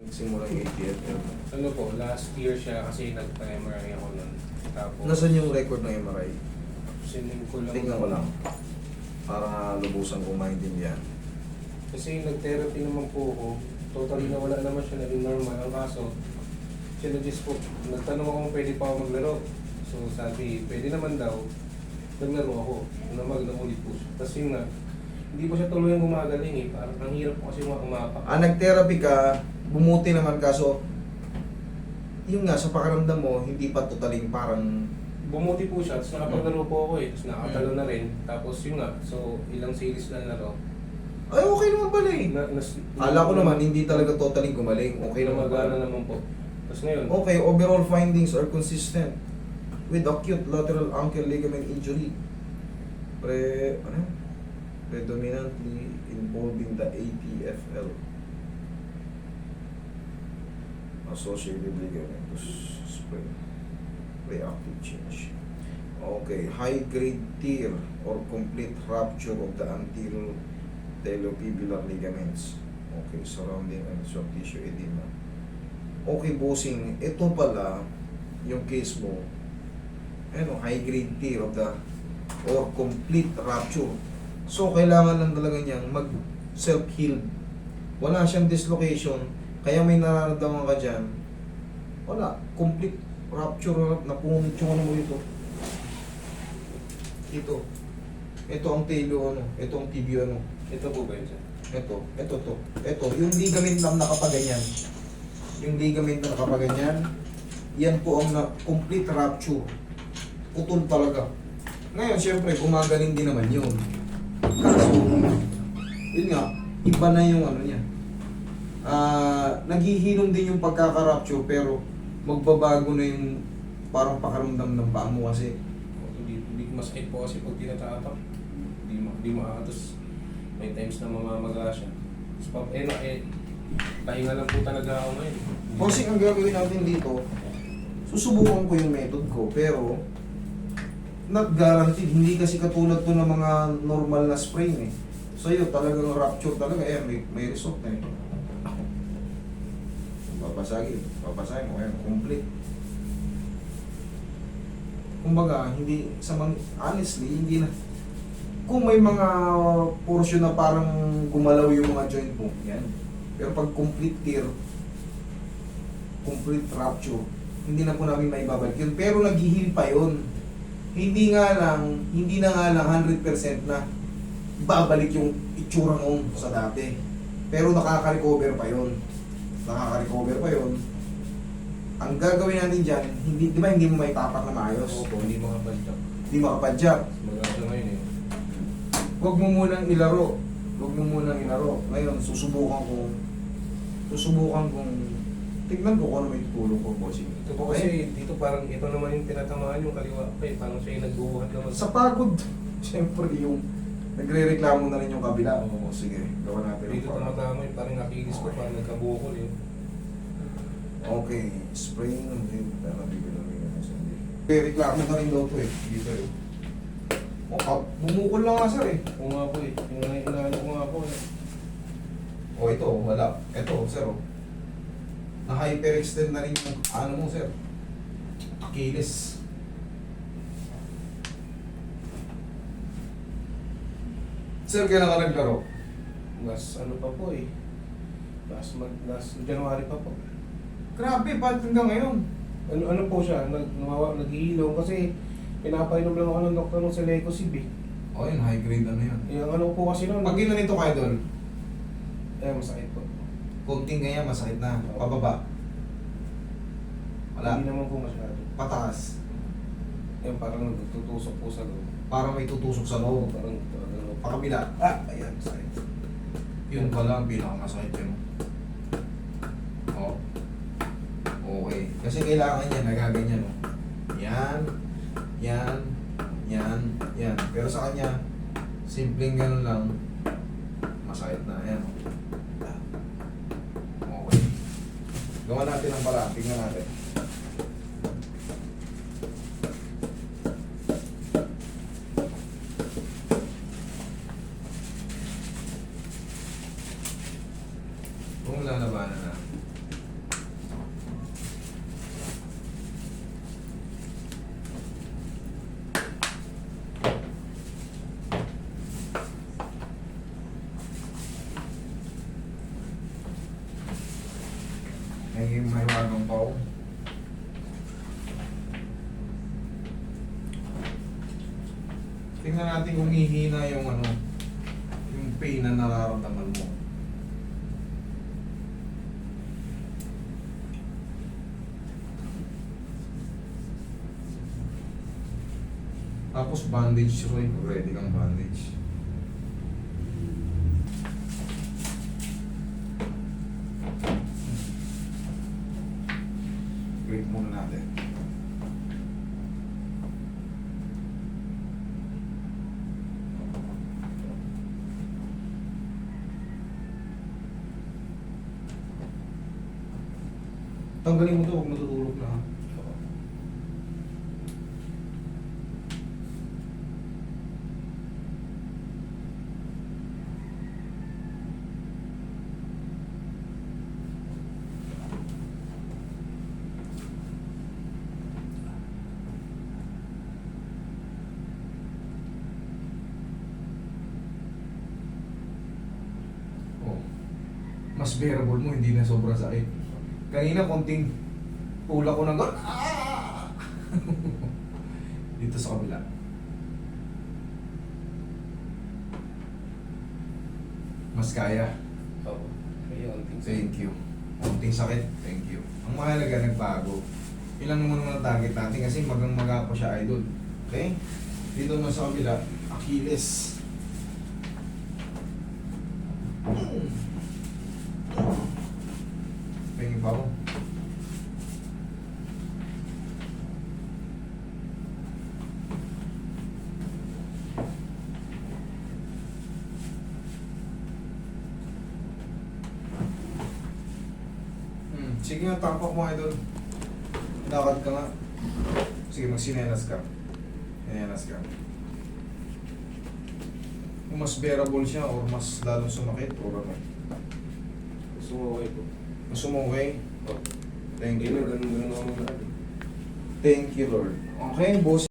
Simulang ATFL. Ano po, last year siya kasi nag-MRI ako nun. Tapos, Nasaan yung record ng MRI? sining ko lang. Tingnan ko lang. Para lubusan kong maintindihan. Kasi nag-therapy naman po ako. Totally nawala naman siya, naging normal. Ang kaso, sinadjust po. Nagtanong ako kung pwede pa ako maglaro. So sabi, pwede naman daw. Naglaro ako. Naulit po siya. Tapos yun nga, hindi pa siya tuloy ang gumagaling eh. Parang ang hirap po kasi umapak. Nag-therapy ka, bumuti naman kaso, yun nga, sa pakiramdam mo, hindi pa totaling parang, Bumuti po siya, tapos nakapaglaro po ako eh. Tapos nakatalo na rin. Tapos yun nga, so ilang series na laro. ay okay naman pala eh. Kala ko naman, hindi talaga totaling gumaling. Okay naman Gumagana pala. naman po. Tapos ngayon, Okay, overall findings are consistent with acute lateral ankle ligament injury. Predominantly involving the ATFL. Associated ligamentous sprain. Reactive change. Okay, high-grade tear or complete rupture of the anterior talopubular ligaments. Okay, surrounding and soft tissue edema. Okay, bossing, ito pala yung case mo. Ano, high-grade tear of the or complete rupture. So, kailangan lang talaga niyang mag-self-heal. Wala siyang dislocation, kaya may nararamdaman ka dyan. Wala, complete rupture, napunit yung ano mo dito. Ito ang talo, ano, ito ang tibia, ano. ito po ba yun siya? Ito, yung ligament na nakapaganyan. Yung ligament na nakapaganyan, yan po ang complete rupture. Putol talaga. Ngayon, syempre, gumagaling din naman yun. Kaso, yun nga, iba na yung ano niya. Naghihilom din yung pagkaka-rupture, pero magbabago na yung parang pakaramdam ng paa mo kasi. Hindi masakit po kasi pag tinatapak. Hindi makakatos. May times na mamamaga siya. So, pahinga lang po talaga ako ngayon. Kasi ang gagawin natin dito, susubukan ko yung method ko, pero not guaranteed. Hindi kasi katulad to ng mga normal na sprain eh. So yun, talagang rupture talaga. May result na eh. Papasagin mo, ayan, complete. Kumbaga, honestly, hindi na. Kung may mga portion na parang gumalaw yung mga joint mo, yan. Pero pag complete tear, complete rupture, hindi na po namin maibabalik yun. Pero nag-heal pa yun. Hindi na nga lang 100% na babalik yung itsura mo sa dati. Pero nakaka-recover pa yun. Ang gagawin natin dyan, di ba hindi mo may tapak na maayos? Opo, hindi makapadyak. Hindi makapadyak. Magawa ngayon eh. Huwag mo munang ilaro. Ngayon, susubukan kong tignan ko kung ano may tutulong ko, bossing. Ito po kasi, dito parang ito naman yung tinatamaan yung kaliwa pa eh. Parang siya yung nagbubuhat naman. Sa pagod, siyempre yung nagre-reklamo na rin yung kabila. Oo, sige, gawa natin. Dito tumatama yung parang nakikilis ko, parang nagkabukol eh. Okay, sprain ng din. Reklamo na rin daw to eh. Dito eh. Bumukol lang nga sir eh. Oo nga po eh. Yung inaano ko nga po eh. O ito, wala. Ito, sir. Na-hyperextend na rin yung ano mo sir. Achilles. Sir, kailan ka naglaro? Last ano pa po eh. Last January pa po. Grabe, ba't hanggang ngayon? Ano po siya, naghihilom kasi pinapainom lang ako ng doktor ng Selecosib eh. O yun, high grade ano yun. Yung ano po kasi noon, Pag ginanito ka doon, masakit po. konting ganyan, masakit na. Pababa. Wala. Hindi naman po masyado. Pataas. Parang nagtutusok po sa loob. Parang may tutusok sa loob. Parang ano. Pakabila. Ayan, sakit. Yun pala ang pinakamasakit yun. Oh. Okay. Kasi kailangan niya, nagaganyan, no? Yan. Pero sa kanya, simpleng ganun lang, masakit na. Ayan. Okay. Gawa natin ang paraan. Tingnan natin. Kung lalabanan na. may wagang pa ako. Tingnan natin kung hihina yung ano, yung pain na nararamdaman mo. Tapos bandage, Roy. Ready kang bandage. Wait muna natin. Tanggalin mo to, huwag matutulog na. Ha? Oh. Mas bearable mo, hindi na sobrang sakit. Kanina konting pula ko ng gano'n. Ah! Dito sa kabila. Mas kaya. Oo. Kaya unting Thank you. Konting sakit. Thank you. Ang mahalaga nagbago. Ilan naman naman ang target natin kasi magang-maga pa siya, idol. Okay? Dito na sa kabila, Achilles. Tingin pa ako. Sige nga, tapak mo, idol. Lakad ka nga. Sige, magsinelas ka. Sinelas ka. Kung mas bearable siya or mas lalong sumakit or ano. sumaway po. Mas umukay. Oo. Thank you, Lord. Ganun ako na. Thank you, Lord. Okay, boss.